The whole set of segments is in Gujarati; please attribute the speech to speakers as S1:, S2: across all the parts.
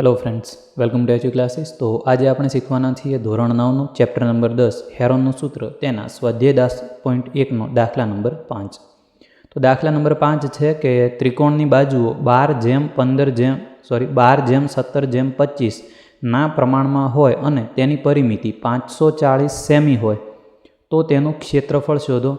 S1: Hello friends, welcome to HU classes. તો આજે આપણે શીખવાના છીએ ધોરણ 9નું ચેપ્ટર નંબર 10 હેરોનનું સૂત્ર તેના સ્વાધ્યાય 10.1નો દાખલા નંબર 5. તો દાખલા નંબર 5 છે કે ત્રિકોણની બાજુઓ 12:17:25 ના પ્રમાણમાં હોય અને તેની પરિમિતિ 540 સેમી હોય તો તેનું ક્ષેત્રફળ શોધો.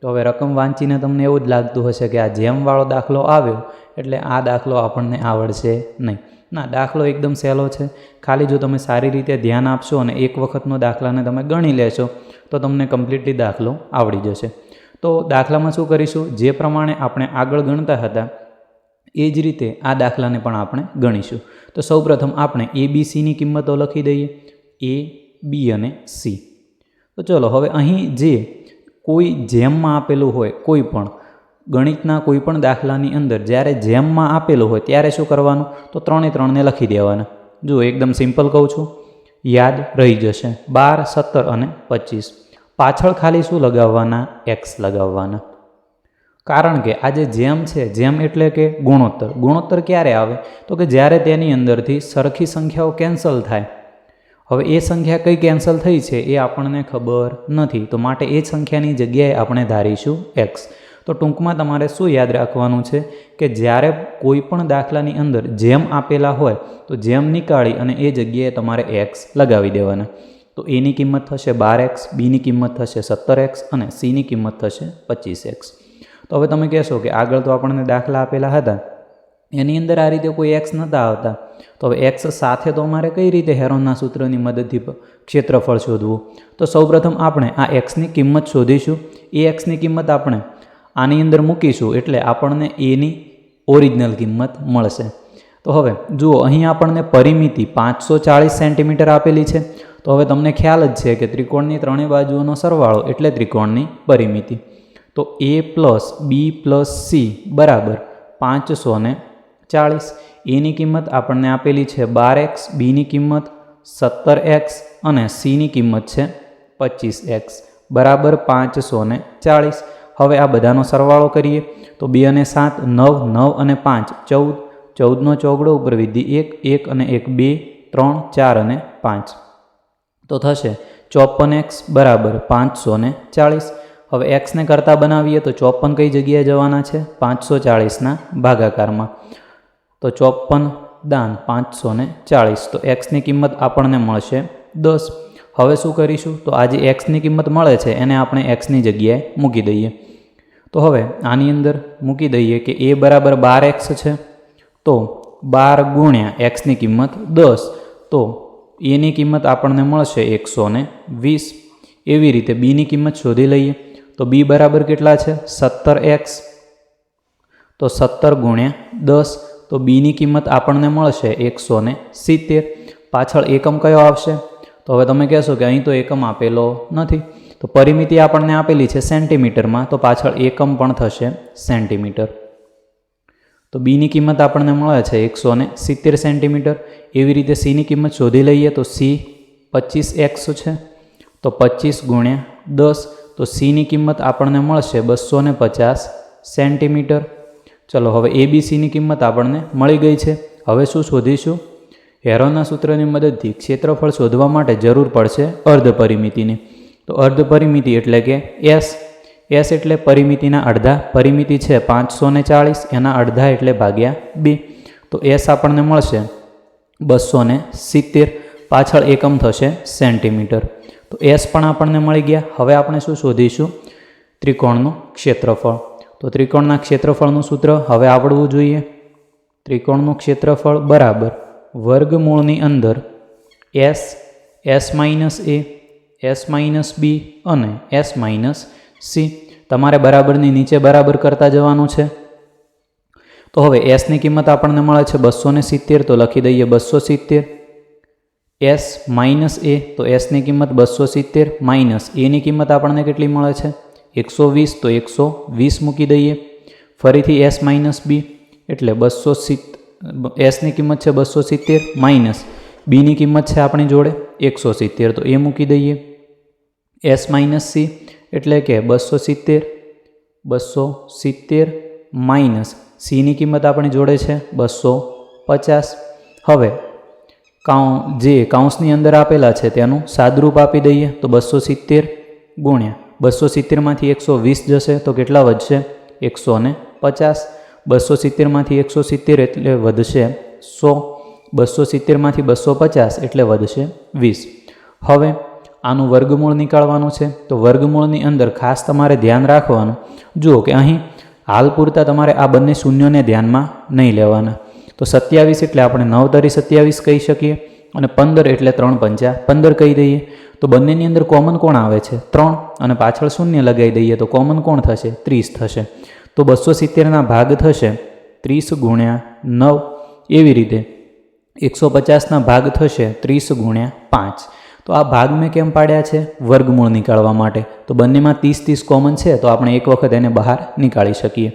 S1: તો હવે રકમ વાંચીને તમને એવું જ લાગતું હશે કે આ જેમવાળો દાખલો આવ્યો એટલે આ દાખલો આપણને આવડશે નહીં. ના, દાખલો એકદમ સહેલો છે. ખાલી જો તમે સારી રીતે ધ્યાન આપશો અને એક વખતનો દાખલાને તમે ગણી લેશો તો તમને કમ્પ્લીટલી દાખલો આવડી જશે. તો દાખલામાં શું કરીશું, જે પ્રમાણે આપણે આગળ ગણતા હતા એ જ રીતે આ દાખલાને પણ આપણે ગણીશું. તો સૌપ્રથમ આપણે ABCની કિંમતો લખી દઈએ, A, B અને C. તો ચલો હવે અહીં જે કોઈ જેમમાં આપેલું હોય, કોઈ પણ ગણિતના કોઈ પણ દાખલાની અંદર જ્યારે જેમમાં આપેલું હોય ત્યારે શું કરવાનું, તો 3 એ 3ને લખી દેવાના. જો એકદમ સિમ્પલ કહું છું, યાદ રહી જશે. 12, 17 અને 25. પાછળ ખાલી શું લગાવવાના, x લગાવવાના. કારણ કે આ જે જેમ છે, જેમ એટલે કે ગુણોત્તર. ગુણોત્તર ક્યારે આવે, તો કે જ્યારે તેની અંદરથી સરખી સંખ્યાઓ કેન્સલ થાય. હવે એ સંખ્યા કઈ કેન્સલ થઈ છે એ આપણને ખબર નથી, તો માટે એ સંખ્યાની જગ્યાએ આપણે ધારીશું x. તો ટૂંકમાં તમારે શું યાદ રાખવાનું છે કે જ્યારે કોઈ પણ દાખલાની અંદર જેમ આપેલા હોય તો જેમ નીકાળી અને એ જગ્યાએ તમારે x લગાવી દેવાના. તો એની કિંમત થશે 12x, બીની કિંમત થશે 17x અને સીની કિંમત થશે 25x. તો હવે તમે કહેશો કે આગળ તો આપણને દાખલા આપેલા હતા એની અંદર આ રીતે કોઈ x નહોતા આવતા, તો હવે x સાથે તો અમારે કઈ રીતે હેરોનના સૂત્રની મદદથી ક્ષેત્રફળ શોધવું. તો સૌપ્રથમ આપણે આ xની કિંમત શોધીશું. એ xની કિંમત આપણે આની અંદર મૂકીશું એટલે આપણને એની ઓરિજિનલ કિંમત મળશે. તો હવે જુઓ, અહીં આપણને પરિમિતિ 540 સેન્ટીમીટર આપેલી છે. તો હવે તમને ખ્યાલ જ છે કે ત્રિકોણની ત્રણેય બાજુઓનો સરવાળો એટલે ત્રિકોણની પરિમિતિ. તો A + B + C બરાબર 540. એની કિંમત આપણને આપેલી છે 12x, બીની કિંમત 17x અને સીની કિંમત છે 25x બરાબર 540. હવે આ બધાનો સરવાળો કરીએ તો 2 અને 7 9, 9 અને 5 14, 14નો ચોગડો ઉપર વિધિ 1, 1 અને 1 2, 3, 4 અને 5. તો થશે 54x બરાબર 540. હવે xને કરતાં બનાવીએ તો 54 કઈ જગ્યાએ જવાના છે, 540ના ભાગાકારમાં. તો 54 - 540. તો xની કિંમત આપણને મળશે 10. હવે શું કરીશું, તો આ જે xની કિંમત મળે છે એને આપણે xની જગ્યાએ મૂકી દઈએ. તો હવે આની અંદર મૂકી દઈએ કે a બરાબર 12x છે, તો 12 ગુણ્યા xની કિંમત 10, તો એની કિંમત આપણને મળશે 120. એવી રીતે બીની કિંમત શોધી લઈએ. તો b બરાબર કેટલા છે, 17x, તો 17 ગુણ્યા 10, તો બીની કિંમત આપણને મળશે 170. પાછળ એકમ કયો આવશે, તો હવે તમે કહેશો કે અહીં તો એકમ આપેલો નથી. તો પરિમિતિ આપણને આપેલી છે સેન્ટીમીટરમાં, તો પાછળ એકમ પણ થશે સેન્ટીમીટર. તો બીની કિંમત આપણને મળે છે 170 સેન્ટીમીટર. એવી રીતે સીની કિંમત શોધી લઈએ. તો સી 25x છે, તો 25 ગુણ્યા 10, તો સીની કિંમત આપણને મળશે 250 સેન્ટીમીટર. ચલો હવે ABCની કિંમત આપણને મળી ગઈ છે. હવે શું શોધીશું, હેરોનના સૂત્રની મદદથી ક્ષેત્રફળ શોધવા માટે જરૂર પડશે અર્ધ પરિમિતિની. તો અર્ધ પરિમિતિ એટલે કે S. S એટલે પરિમિતિના અડધા. પરિમિતિ છે 540, એના અડધા એટલે ભાગ્યા 2. તો S આપણને મળશે 270. પાછળ એકમ થશે સેન્ટીમીટર. તો S પણ આપણને મળી ગયા. હવે આપણે શું શોધીશું, ત્રિકોણનું ક્ષેત્રફળ. તો ત્રિકોણના ક્ષેત્રફળનું સૂત્ર હવે આવડવું જોઈએ. ત્રિકોણનું ક્ષેત્રફળ બરાબર વર્ગમૂળની અંદર S, S - A, S - B અને S - C. તમારે બરાબરની નીચે બરાબર કરતા જવાનું છે. તો હવે Sની કિંમત આપણને મળે છે 270, તો લખી દઈએ 270. S - A, તો Sની કિંમત 270 માઇનસ એની કિંમત આપણને કેટલી મળે છે 120, તો 120 મૂકી દઈએ. ફરીથી S - B એટલે 270, Sની કિંમત છે 270 માઇનસ બીની કિંમત છે આપણી જોડે 170, તો એ મૂકી દઈએ. S - C એટલે કે 270 માઇનસ સીની કિંમત આપણી જોડે છે 250. હવે જે કૌંસની અંદર આપેલા છે તેનું સાદરૂપ આપી દઈએ તો 270 ગુણ્યા 270માંથી 120 જશે તો કેટલા વધશે 150. 270માંથી 170 એટલે વધશે 100. 270માંથી 250 એટલે વધશે 20. હવે આનું વર્ગમૂળ નીકાળવાનું છે તો વર્ગમૂળની અંદર ખાસ તમારે ધ્યાન રાખવાનું. જુઓ કે અહીં હાલ પૂરતા તમારે આ બંને શૂન્યોને ધ્યાનમાં નહીં લેવાના. તો 27 એટલે આપણે 9 તરી 27 કહી શકીએ અને 15 એટલે 3 પંચા 15 કહી દઈએ. તો બંનેની અંદર કોમન કોણ આવે છે 3 અને પાછળ શૂન્ય લગાવી દઈએ તો કોમન કોણ થશે 30 થશે. તો 270ના ભાગ થશે 30 ગુણ્યા 9. એવી રીતે 150ના ભાગ થશે 30 ગુણ્યા 5. તો આ ભાગ મેં કેમ પાડ્યા છે વર્ગમૂળ નીકાળવા માટે. તો બંનેમાં 30 કોમન છે તો આપણે એક વખત એને બહાર નીકાળી શકીએ.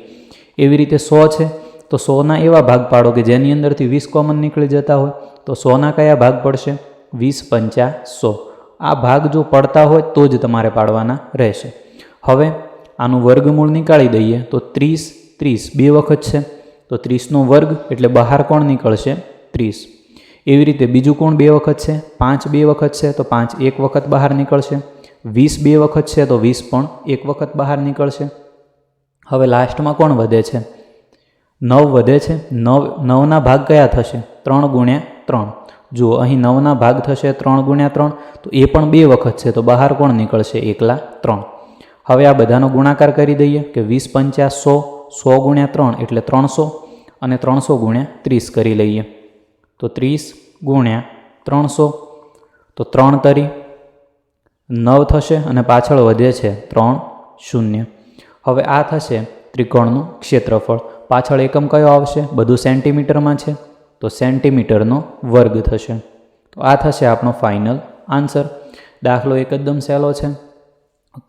S1: એવી રીતે 100 છે તો 100ના એવા ભાગ પાડો કે જેની અંદરથી 20 કોમન નીકળી જતા હોય. તો 100ના કયા ભાગ પડશે 20 પંચા 100. આ ભાગ જો પડતા હોય તો જ તમારે પાડવાના રહેશે. હવે આનું વર્ગમૂળ નીકાળી દઈએ તો 30 બે વખત છે તો 30નો વર્ગ એટલે બહાર કોણ નીકળશે 30. એવી રીતે બીજું કોણ બે વખત છે 5 બે વખત છે તો 5 એક વખત બહાર નીકળશે. 20 બે વખત છે તો 20 પણ એક વખત બહાર નીકળશે. હવે લાસ્ટમાં કોણ વધે છે 9 વધે છે. 9ના ભાગ કયા થશે 3 ગુણ્યા 3. જુઓ અહીં 9ના ભાગ થશે 3 ગુણ્યા 3 તો એ પણ બે વખત છે તો બહાર કોણ નીકળશે એકલા 3. હવે આ બધાનો ગુણાકાર કરી દઈએ કે 20 પંચા 100. 100 ગુણ્યા 3 એટલે 300 અને 300 ગુણ્યા 30 કરી લઈએ તો 30 ગુણ્યા 300 તો 3 તરી 9 થશે અને પાછળ વધે છે 3 શૂન્ય. હવે આ થશે ત્રિકોણનું ક્ષેત્રફળ. પાછળ એકમ કયો આવશે બધું સેન્ટીમીટરમાં છે તો સેન્ટીમીટરનો વર્ગ થશે. તો આ થશે આપણો ફાઇનલ આન્સર. દાખલો એકદમ સહેલો છે,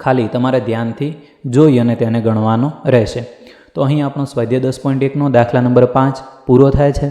S1: ખાલી તમારે ધ્યાનથી જોઈ અને તેને ગણવાનો રહેશે. તો અહીં આપણો સ્વાધ્યાય 10.1નો દાખલા નંબર 5 પૂરો થાય છે.